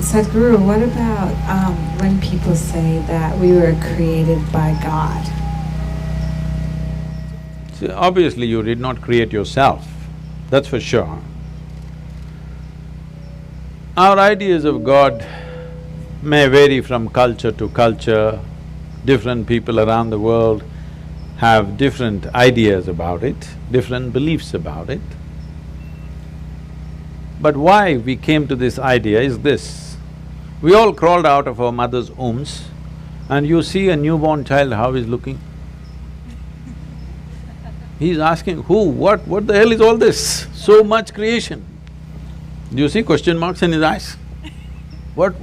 Sadhguru, what about when people say that we were created by God? See, obviously you did not create yourself, that's for sure. Our ideas of God may vary from culture to culture. Different people around the world have different ideas about it, different beliefs about it. But why we came to this idea is this. We all crawled out of our mother's wombs and you see a newborn child, how he's looking? He's asking, who, what the hell is all this? So much creation. Do you see question marks in his eyes? What?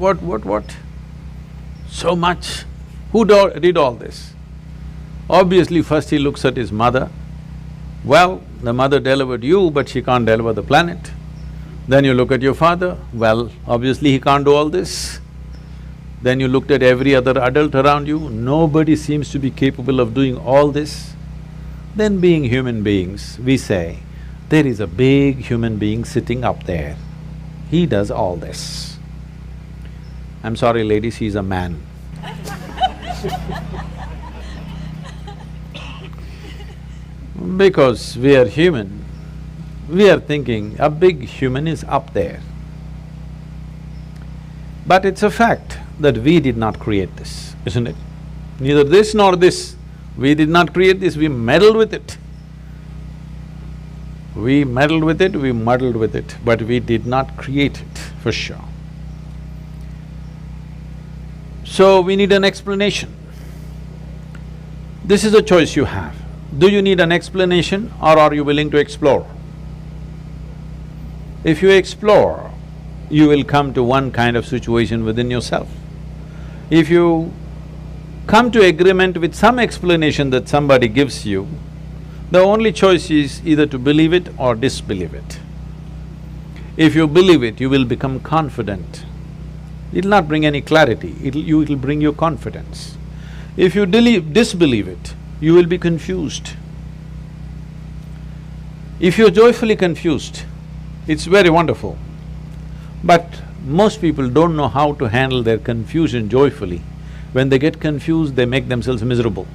So much. Who did all this? Obviously first he looks at his mother. Well, the mother delivered you, but she can't deliver the planet. Then you look at your father, well, obviously he can't do all this. Then you looked at every other adult around you, nobody seems to be capable of doing all this. Then being human beings, we say, there is a big human being sitting up there, he does all this. I'm sorry ladies, he's a man. Because we are human, we are thinking a big human is up there. But it's a fact that we did not create this, isn't it? Neither this nor this. We did not create this, we meddled with it. We meddled with it, we muddled with it, but we did not create it, for sure. So we need an explanation. This is a choice you have. Do you need an explanation or are you willing to explore? If you explore, you will come to one kind of situation within yourself. If you come to agreement with some explanation that somebody gives you, the only choice is either to believe it or disbelieve it. If you believe it, you will become confident. It'll not bring any clarity, it'll bring you confidence. If you disbelieve it, you will be confused. If you're joyfully confused, it's very wonderful. But most people don't know how to handle their confusion joyfully. When they get confused, they make themselves miserable.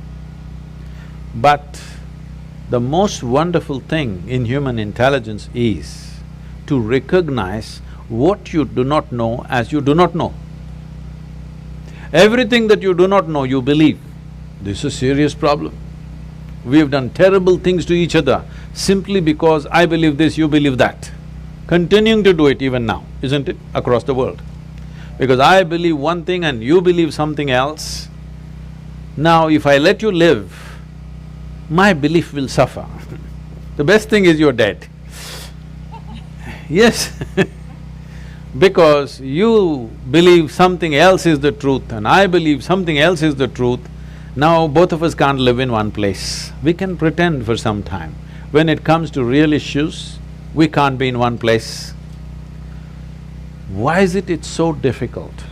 But the most wonderful thing in human intelligence is to recognize what you do not know as you do not know. Everything that you do not know, you believe. This is a serious problem. We have done terrible things to each other simply because I believe this, you believe that. Continuing to do it even now, isn't it, across the world? Because I believe one thing and you believe something else. Now if I let you live, my belief will suffer. The best thing is you're dead. Yes because you believe something else is the truth and I believe something else is the truth, now both of us can't live in one place. We can pretend for some time. When it comes to real issues, we can't be in one place. Why is it it's so difficult?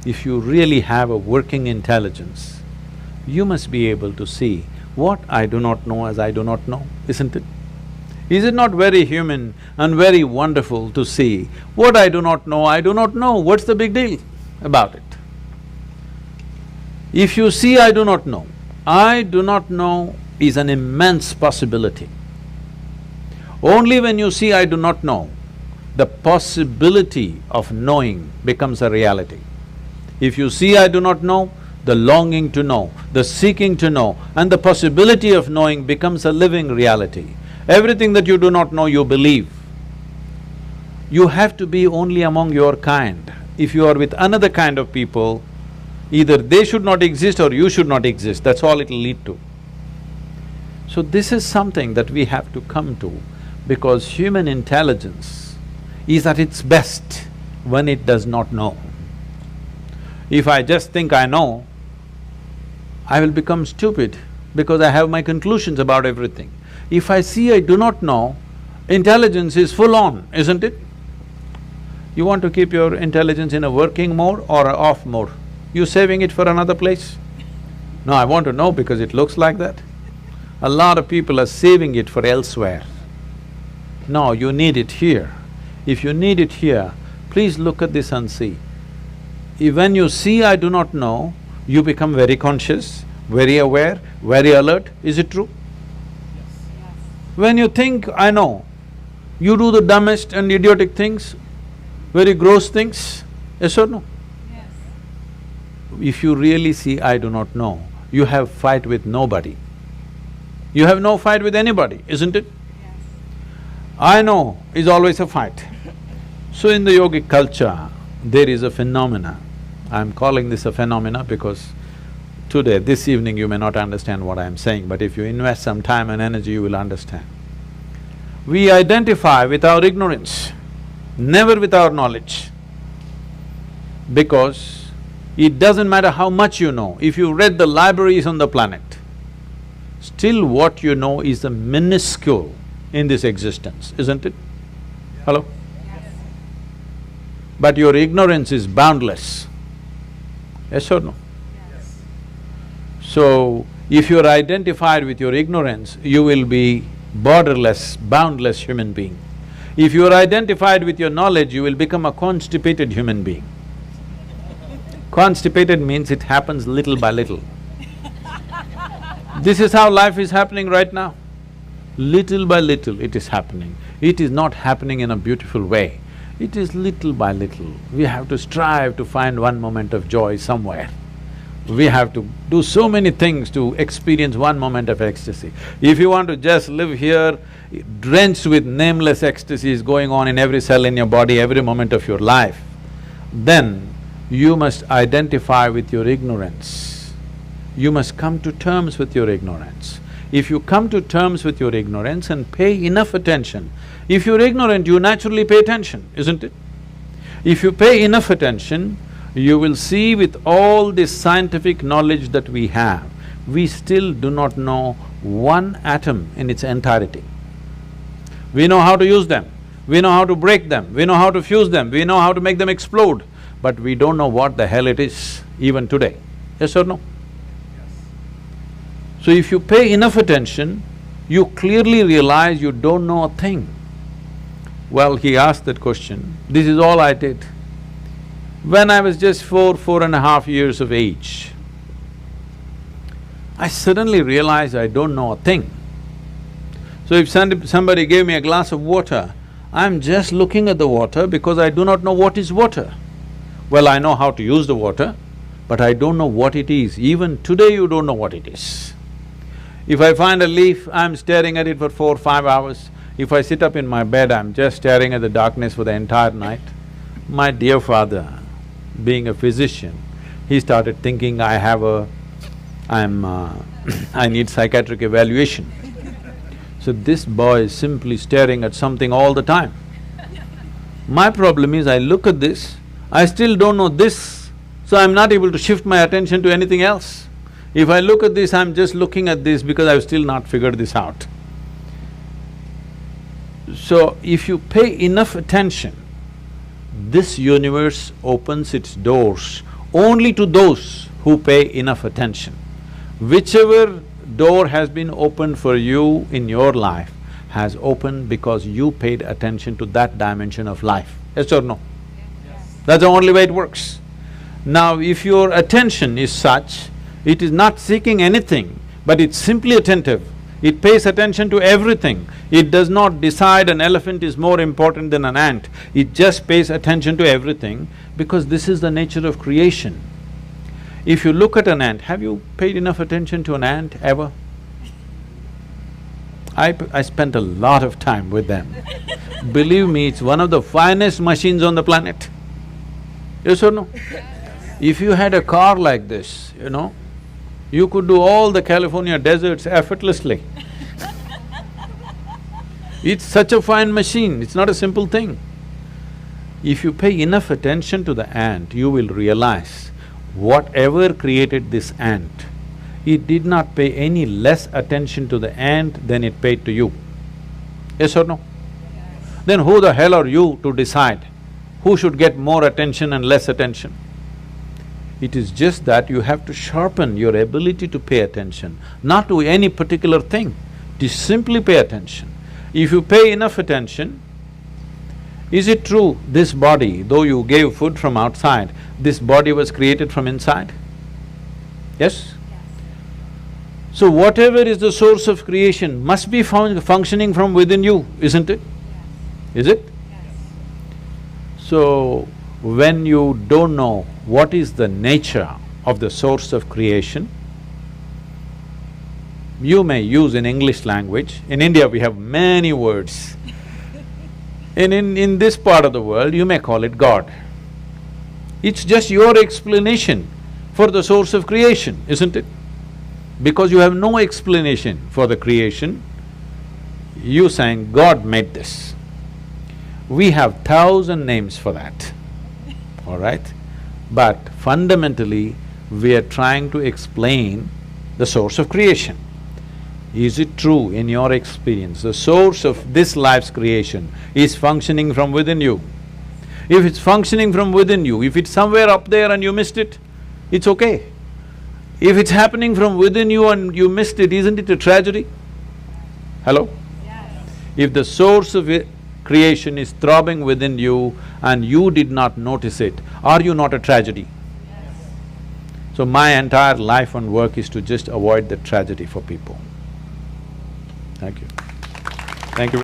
If you really have a working intelligence, you must be able to see what I do not know as I do not know, isn't it? Is it not very human and very wonderful to see what I do not know, what's the big deal about it? If you see I do not know is an immense possibility. Only when you see I do not know, the possibility of knowing becomes a reality. If you see I do not know, the longing to know, the seeking to know, and the possibility of knowing becomes a living reality. Everything that you do not know, you believe. You have to be only among your kind. If you are with another kind of people, either they should not exist or you should not exist, that's all it'll lead to. So this is something that we have to come to, because human intelligence is at its best when it does not know. If I just think I know, I will become stupid because I have my conclusions about everything. If I see I do not know, intelligence is full on, isn't it? You want to keep your intelligence in a working mode or a off mode? You're saving it for another place? No, I want to know because it looks like that. A lot of people are saving it for elsewhere. No, you need it here. If you need it here, please look at this and see. When you see I do not know, you become very conscious, very aware, very alert. Is it true? Yes. When you think I know, you do the dumbest and idiotic things, very gross things. Yes or no? Yes. If you really see I do not know, you have fight with nobody. You have no fight with anybody, isn't it? Yes. I know is always a fight. So in the yogic culture, there is a phenomena. I'm calling this a phenomena because today, this evening, you may not understand what I'm saying, but if you invest some time and energy, you will understand. We identify with our ignorance, never with our knowledge. Because it doesn't matter how much you know, if you read the libraries on the planet, still what you know is the minuscule in this existence, isn't it? Hello? Yes. But your ignorance is boundless. Yes or no? Yes. So, if you're identified with your ignorance, you will be borderless, boundless human being. If you're identified with your knowledge, you will become a constipated human being. Constipated means it happens little by little. This is how life is happening right now. Little by little it is happening. It is not happening in a beautiful way. It is little by little. We have to strive to find one moment of joy somewhere. We have to do so many things to experience one moment of ecstasy. If you want to just live here, drenched with nameless ecstasies going on in every cell in your body, every moment of your life, then you must identify with your ignorance. You must come to terms with your ignorance. If you come to terms with your ignorance and pay enough attention, if you're ignorant, you naturally pay attention, isn't it? If you pay enough attention, you will see with all this scientific knowledge that we have, we still do not know one atom in its entirety. We know how to use them, we know how to break them, we know how to fuse them, we know how to make them explode, but we don't know what the hell it is even today. Yes or no? So if you pay enough attention, you clearly realize you don't know a thing. Well, he asked that question, this is all I did. When I was just 4.5 years of age, I suddenly realized I don't know a thing. So if somebody gave me a glass of water, I'm just looking at the water because I do not know what is water. Well, I know how to use the water, but I don't know what it is. Even today you don't know what it is. If I find a leaf, I'm staring at it for 4-5 hours. If I sit up in my bed, I'm just staring at the darkness for the entire night. My dear father, being a physician, he started thinking I need psychiatric evaluation. So this boy is simply staring at something all the time. My problem is I look at this, I still don't know this, so I'm not able to shift my attention to anything else. If I look at this, I'm just looking at this because I've still not figured this out. So if you pay enough attention, this universe opens its doors only to those who pay enough attention. Whichever door has been opened for you in your life has opened because you paid attention to that dimension of life. Yes or no? Yes. That's the only way it works. Now, if your attention is such, it is not seeking anything, but it's simply attentive. It pays attention to everything. It does not decide an elephant is more important than an ant. It just pays attention to everything because this is the nature of creation. If you look at an ant, have you paid enough attention to an ant ever? I spent a lot of time with them. Believe me, it's one of the finest machines on the planet. Yes or no? If you had a car like this, you know, you could do all the California deserts effortlessly. It's such a fine machine, it's not a simple thing. If you pay enough attention to the ant, you will realize whatever created this ant, it did not pay any less attention to the ant than it paid to you. Yes or no? Yes. Then who the hell are you to decide who should get more attention and less attention? It is just that you have to sharpen your ability to pay attention, not to any particular thing, to simply pay attention. If you pay enough attention, is it true this body, though you gave food from outside, this body was created from inside? Yes? So whatever is the source of creation must be functioning from within you, isn't it? Is it? So, when you don't know what is the nature of the source of creation, you may use in English language. In India we have many words. In this part of the world, you may call it God. It's just your explanation for the source of creation, isn't it? Because you have no explanation for the creation, you saying, God made this. We have 1,000 names for that, all right? But fundamentally, we are trying to explain the source of creation. Is it true in your experience, the source of this life's creation is functioning from within you? If it's functioning from within you, if it's somewhere up there and you missed it, it's okay. If it's happening from within you and you missed it, isn't it a tragedy? Hello? Yes. If the source of creation is throbbing within you and you did not notice it, are you not a tragedy? Yes. So my entire life and work is to just avoid the tragedy for people. Thank you. Thank you.